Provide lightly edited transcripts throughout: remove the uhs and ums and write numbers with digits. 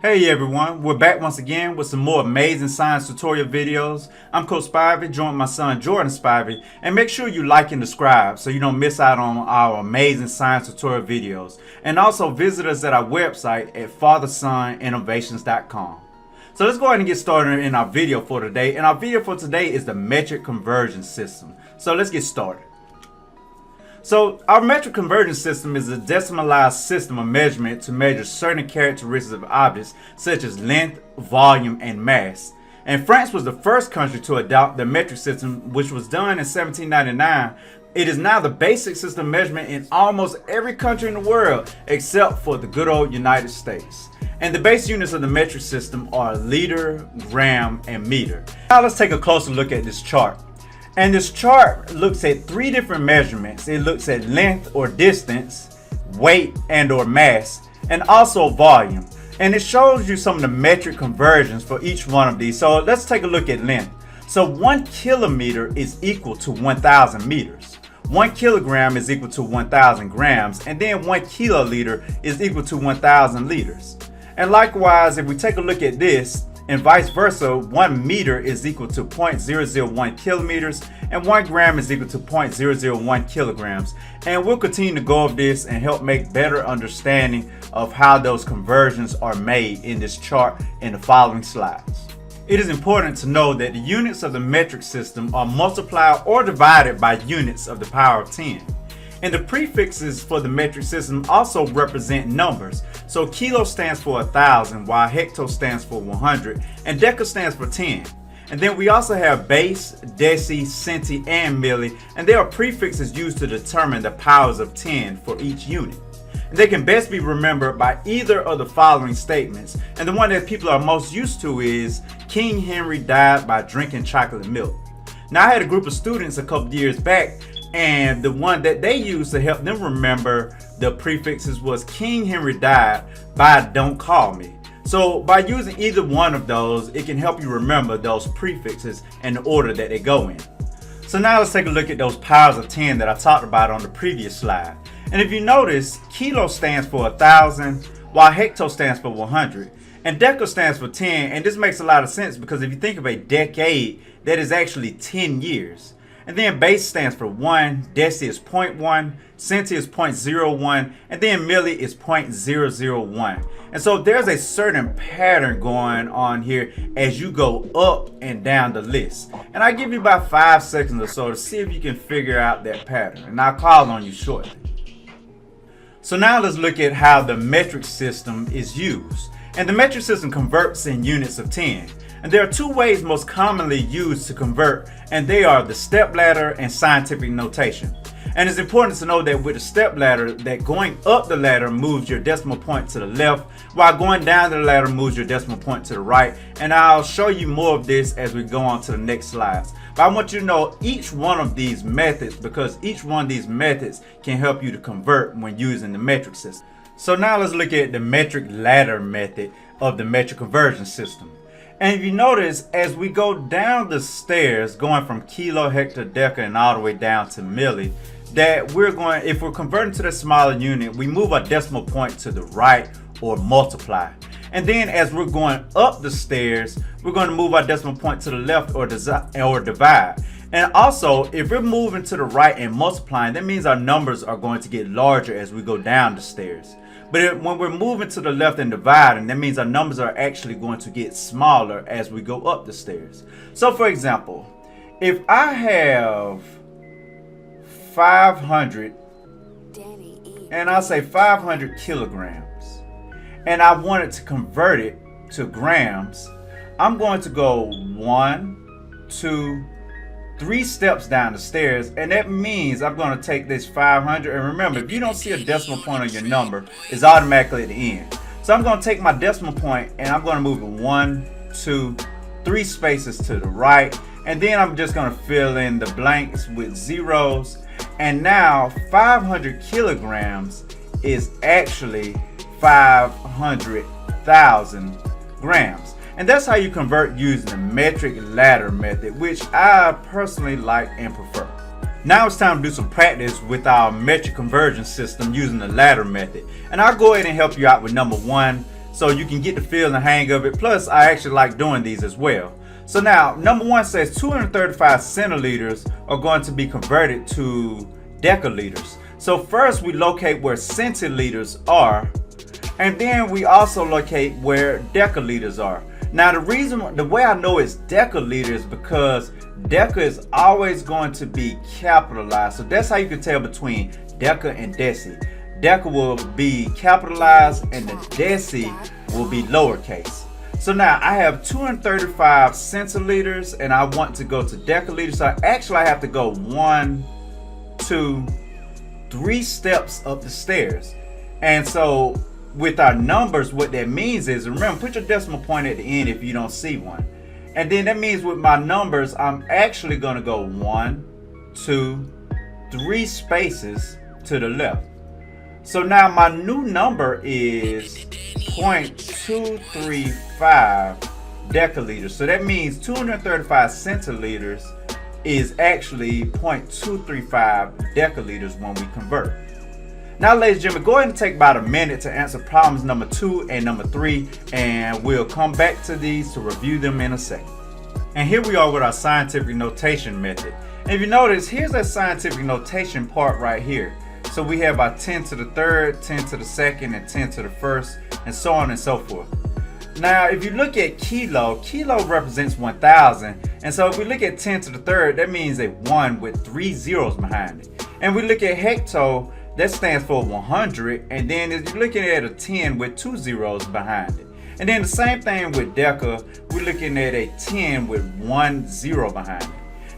Hey everyone, we're back once again with some more amazing science tutorial videos. I'm Coach Spivey, joined my son Jordan Spivey, and make sure you like and subscribe so you don't miss out on our amazing science tutorial videos. And also visit us at our website at fathersoninnovations.com. So let's go ahead and get started in our video for today. And our video for today is the metric conversion system. So let's get started. So our metric conversion system is a decimalized system of measurement to measure certain characteristics of objects such as length, volume, and mass. And France was the first country to adopt the metric system, which was done in 1799. It is now the basic system of measurement in almost every country in the world except for the good old United States. And the base units of the metric system are liter, gram, and meter. Now let's take a closer look at this chart. And this chart looks at three different measurements. It looks at length or distance, weight and or mass, and also volume. And it shows you some of the metric conversions for each one of these. So let's take a look at length. So 1 kilometer is equal to 1,000 meters. 1 kilogram is equal to 1,000 grams. And then 1 kiloliter is equal to 1,000 liters. And likewise, if we take a look at this, and vice versa, 1 meter is equal to 0.001 kilometers and 1 gram is equal to 0.001 kilograms. And we'll continue to go over this and help make better understanding of how those conversions are made in this chart in the following slides. It is important to know that the units of the metric system are multiplied or divided by units of the power of 10. And the prefixes for the metric system also represent numbers. So kilo stands for 1,000, while hecto stands for 100, and deca stands for 10. And then we also have base, deci, centi, and milli, and they are prefixes used to determine the powers of 10 for each unit. And they can best be remembered by either of the following statements. And the one that people are most used to is, King Henry died by drinking chocolate milk. Now I had a group of students a couple years back, and the one that they used to help them remember the prefixes was King Henry died by don't call me. So by using either one of those, it can help you remember those prefixes and the order that they go in. So now let's take a look at those powers of 10 that I talked about on the previous slide. And if you notice, kilo stands for 1,000, while hecto stands for 100. And deca stands for 10, and this makes a lot of sense because if you think of a decade, that is actually 10 years. And then base stands for 1, deci is 0.1, centi is 0.01, and then milli is 0.001. And so there's a certain pattern going on here as you go up and down the list. And I'll give you about 5 seconds or so to see if you can figure out that pattern. And I'll call on you shortly. So now let's look at how the metric system is used. And the metric system converts in units of 10. And there are two ways most commonly used to convert, and they are the stepladder and scientific notation. And it's important to know that with the stepladder, that going up the ladder moves your decimal point to the left, while going down the ladder moves your decimal point to the right. And I'll show you more of this as we go on to the next slides. But I want you to know each one of these methods, because each one of these methods can help you to convert when using the metric system. So now let's look at the metric ladder method of the metric conversion system. And if you notice, as we go down the stairs, going from kilo, hecto, deca, and all the way down to milli, that if we're converting to the smaller unit, we move our decimal point to the right or multiply. And then as we're going up the stairs, we're going to move our decimal point to the left or divide. And also, if we're moving to the right and multiplying, that means our numbers are going to get larger as we go down the stairs. But when we're moving to the left and dividing, that means our numbers are actually going to get smaller as we go up the stairs. So for example, if I have 500, and I'll say 500 kilograms, and I wanted to convert it to grams, I'm going to go 1, 2, 3 steps down the stairs, and that means I'm going to take this 500, and remember, if you don't see a decimal point on your number, it's automatically at the end. So I'm going to take my decimal point and I'm going to move it 1, 2, 3 spaces to the right, and then I'm just going to fill in the blanks with zeros. And now 500 kilograms is actually 500,000 grams. And that's how you convert using the metric ladder method, which I personally like and prefer. Now it's time to do some practice with our metric conversion system using the ladder method. And I'll go ahead and help you out with number 1. so you can get the feel and the hang of it. Plus, I actually like doing these as well. So now, number one says 235 centiliters are going to be converted to decaliters. So first we locate where centiliters are, and then we also locate where decaliters are. Now the way I know it's decaliters is because deca is always going to be capitalized. So that's how you can tell between deca and deci. Deca will be capitalized and the deci will be lowercase. So now I have 235 centiliters and I want to go to decaliters. So actually I have to go 1, 2, 3 steps up the stairs. And so with our numbers, what that means is, remember, put your decimal point at the end if you don't see one. And then that means with my numbers, I'm actually going to go 1, 2, 3 spaces to the left. So now my new number is 0.235 decaliters. So that means 235 centiliters is actually 0.235 decaliters when we convert. Now, ladies and gentlemen, go ahead and take about a minute to answer problems number 2 and number 3, and we'll come back to these to review them in a second. And here we are with our scientific notation method. And if you notice, here's that scientific notation part right here. So we have our 10 to the third, 10 to the second, and 10 to the first, and so on and so forth. Now, if you look at kilo represents 1,000. And so if we look at 10 to the third, that means a 1 with 3 zeros behind it. And we look at hecto, that stands for 100. And then if you're looking at a 10 with 2 zeros behind it. And then the same thing with deca, we're looking at a 10 with 1 zero behind it.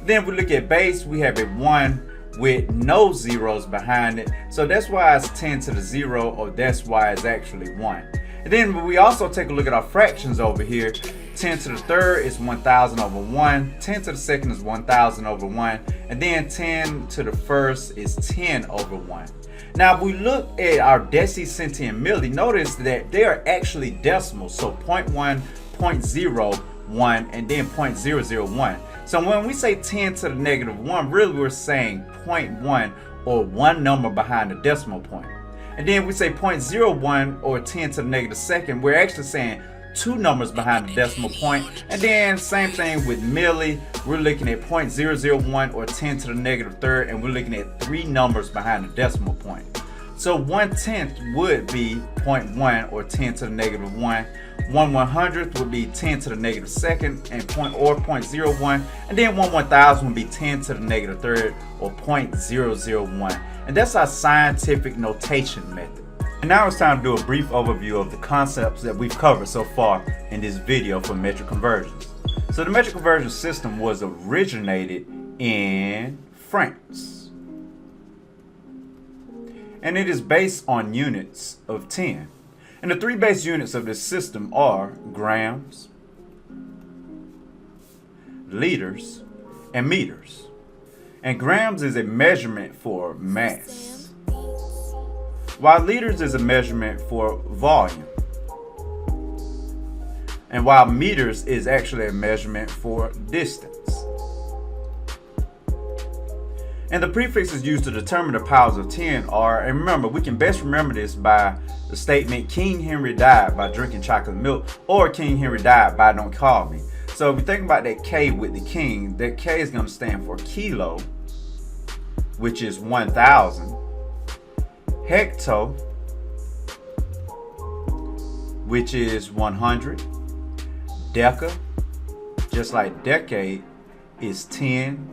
Then if we look at base, we have a 1 with no zeros behind it. So that's why it's 10 to the 0, or that's why it's actually 1. And then we also take a look at our fractions over here. 10 to the third is 1,000 over 1. 10 to the second is 1,000 over 1. And then 10 to the first is 10 over 1. Now, if we look at our deci, centi, and milli, notice that they are actually decimals. So 0.1, 0.01, and then 0.001. So when we say 10 to the negative 1, really we're saying 0.1, or one number behind the decimal point. And then we say 0.01, or 10 to the negative second, we're actually saying 2 numbers behind the decimal point. And then same thing with milli, we're looking at 0.001, or 10 to the negative third, and we're looking at 3 numbers behind the decimal point. So 1/10 would be 0.1, or 10 to the negative 1. 1/100th would be 10 to the negative second, and 0.01. And then 1/1000 would be 10 to the negative third, or 0.001. And that's our scientific notation method. And now it's time to do a brief overview of the concepts that we've covered so far in this video for metric conversions. So the metric conversion system was originated in France. And it is based on units of 10. And the 3 base units of this system are grams, liters, and meters. And grams is a measurement for mass, while liters is a measurement for volume, and while meters is actually a measurement for distance. And the prefixes used to determine the powers of 10 are, and remember, we can best remember this by the statement, King Henry died by drinking chocolate milk, or King Henry died by don't call me. So if we think about that K with the king, that K is going to stand for kilo, which is 1,000. Hecto, which is 100. Deca, just like decade, is 10.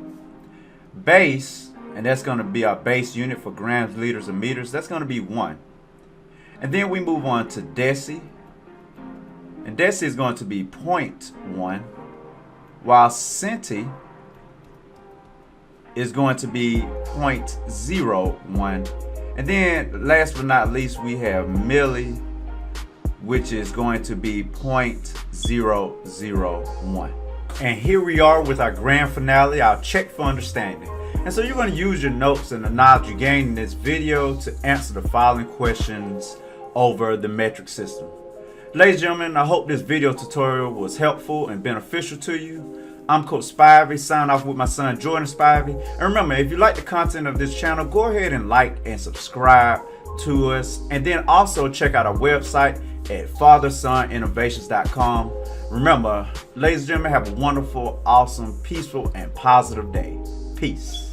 Base, and that's going to be our base unit for grams, liters, and meters. That's going to be 1. And then we move on to deci. And deci is going to be 0.1, while centi is going to be 0.01. And then last but not least, we have milli, which is going to be 0.001. And here we are with our grand finale, our check for understanding. And so you're going to use your notes and the knowledge you gained in this video to answer the following questions over the metric system. Ladies and gentlemen, I hope this video tutorial was helpful and beneficial to you. I'm Coach Spivey, signing off with my son Jordan Spivey. And remember, if you like the content of this channel, go ahead and like and subscribe to us. And then also check out our website at fathersoninnovations.com. Remember, ladies and gentlemen, have a wonderful, awesome, peaceful, and positive day. Peace.